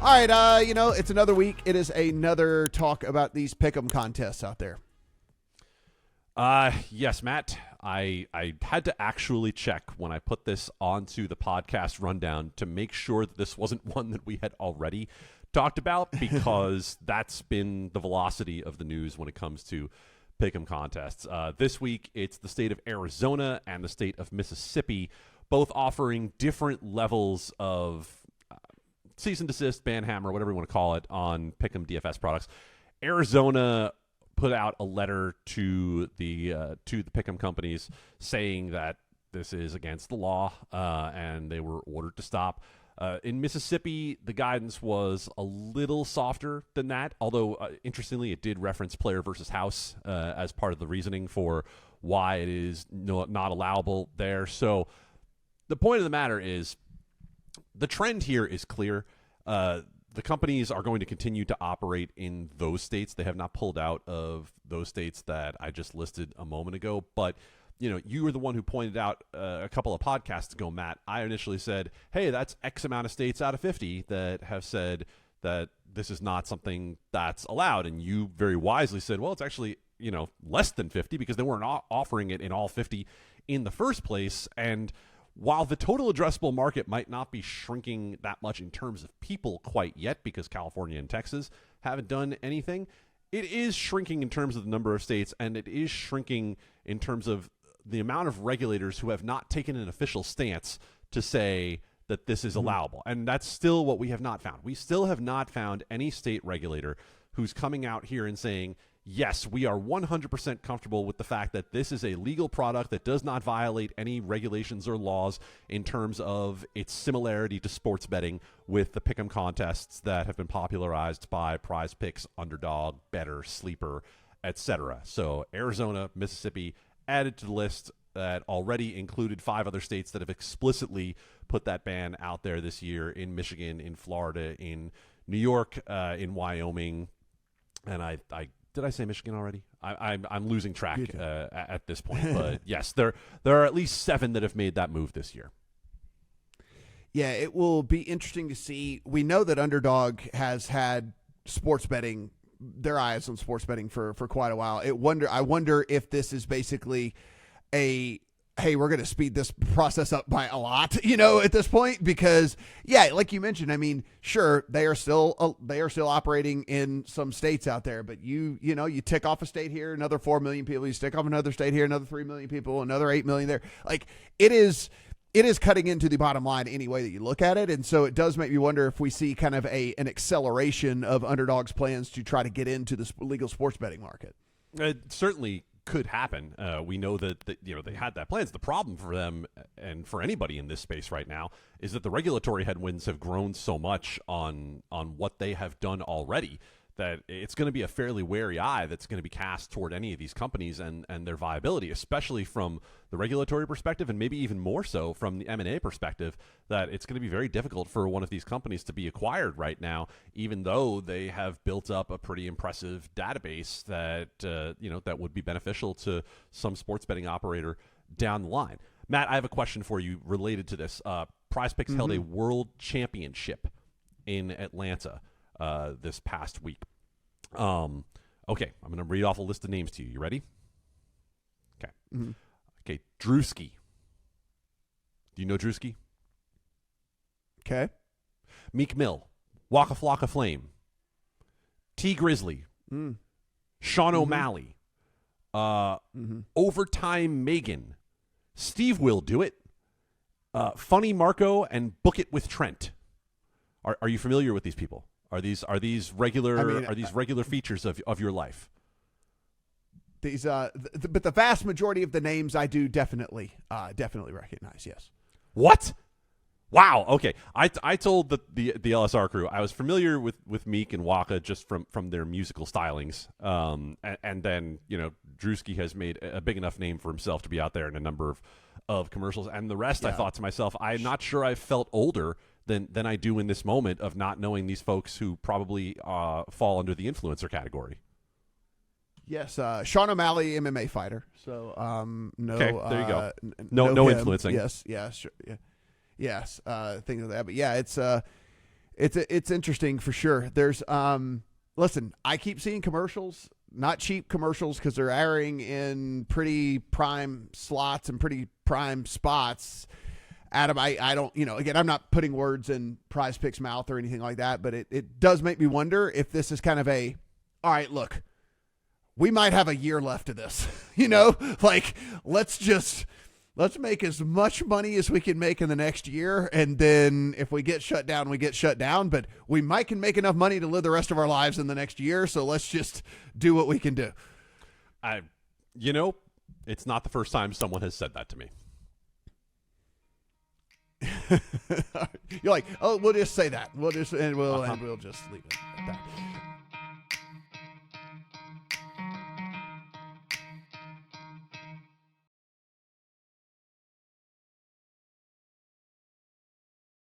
All right, it's another week. It is another talk about these pick'em contests out there. Yes, Matt. I had to actually check when I put this onto the podcast rundown to make sure that this wasn't one that we had already talked about, because that's been the velocity of the news when it comes to pick'em contests. This week, it's the state of Arizona and the state of Mississippi, both offering different levels of cease and desist, ban hammer, whatever you want to call it, on pick'em DFS products. Arizona put out a letter to the pick'em companies saying that this is against the law, and they were ordered to stop. In Mississippi, the guidance was a little softer than that, although interestingly, it did reference player versus house as part of the reasoning for why it is not allowable there. So the point of the matter is, the trend here is clear. The companies are going to continue to operate in those states. They have not pulled out of those states that I just listed a moment ago. But, you were the one who pointed out a couple of podcasts ago, Matt. I initially said, hey, that's X amount of states out of 50 that have said that this is not something that's allowed. And you very wisely said, well, it's actually, less than 50 because they weren't offering it in all 50 in the first place. And while the total addressable market might not be shrinking that much in terms of people quite yet, because California and Texas haven't done anything, it is shrinking in terms of the number of states, and it is shrinking in terms of the amount of regulators who have not taken an official stance to say that this is allowable. And that's still what we have not found. We still have not found any state regulator who's coming out here and saying, yes, we are 100% comfortable with the fact that this is a legal product that does not violate any regulations or laws in terms of its similarity to sports betting with the pick'em contests that have been popularized by Prize Picks, Underdog, Better, Sleeper, etc. So Arizona, Mississippi added to the list that already included 5 other states that have explicitly put that ban out there this year: in Michigan, in Florida, in New York, in Wyoming, and did I say Michigan already? I'm losing track at this point. But yes, there are at least 7 that have made that move this year. Yeah, it will be interesting to see. We know that Underdog has had sports betting, their eyes on sports betting for quite a while. I wonder if this is basically hey, we're going to speed this process up by a lot, at this point, because like you mentioned, I mean, sure, they are still operating in some states out there, but you tick off a state here, another 4 million people, you stick off another state here, another 3 million people, another 8 million there. Like, it is cutting into the bottom line any way that you look at it. And so it does make me wonder if we see kind of an acceleration of Underdog's plans to try to get into the legal sports betting market. It certainly could happen. We know that they had that plans. The problem for them and for anybody in this space right now is that the regulatory headwinds have grown so much on what they have done already that it's going to be a fairly wary eye that's going to be cast toward any of these companies and their viability, especially from the regulatory perspective, and maybe even more so from the M&A perspective, that it's going to be very difficult for one of these companies to be acquired right now, even though they have built up a pretty impressive database that that would be beneficial to some sports betting operator down the line. Matt, I have a question for you related to this. Prize Picks held a world championship in Atlanta this past week. Okay, I'm going to read off a list of names to you. You ready? Okay. Mm-hmm. Okay, Drewski. Do you know Drewski? Okay. Meek Mill, Waka Flocka Flame, T Grizzly, Sean O'Malley, Overtime Megan, Steve Will Do It, Funny Marco, and Book It with Trent. Are you familiar with these people? Are these regular regular features of your life? These but the vast majority of the names I do definitely recognize. Yes. What? Wow. Okay. I told the LSR crew I was familiar with Meek and Waka just from their musical stylings. And then Drewski has made a big enough name for himself to be out there in a number of commercials. And the rest, I thought to myself, I'm not sure I felt older than I do in this moment of not knowing these folks who probably fall under the influencer category. Yes, Sean O'Malley, MMA fighter. So no. Okay, there you go. No influencing. Yes, sure, yeah. Yes, things like that. But yeah, It's interesting for sure. There's listen, I keep seeing commercials, not cheap commercials, because they're airing in pretty prime slots and pretty prime spots. Adam, I don't, again, I'm not putting words in Prize Picks' mouth or anything like that, but it does make me wonder if this is kind of all right, look, we might have a year left of this, like let's make as much money as we can make in the next year. And then if we get shut down, we get shut down, but we can make enough money to live the rest of our lives in the next year. So let's just do what we can do. It's not the first time someone has said that to me. You're like, oh, we'll just say that. We'll just leave it at that.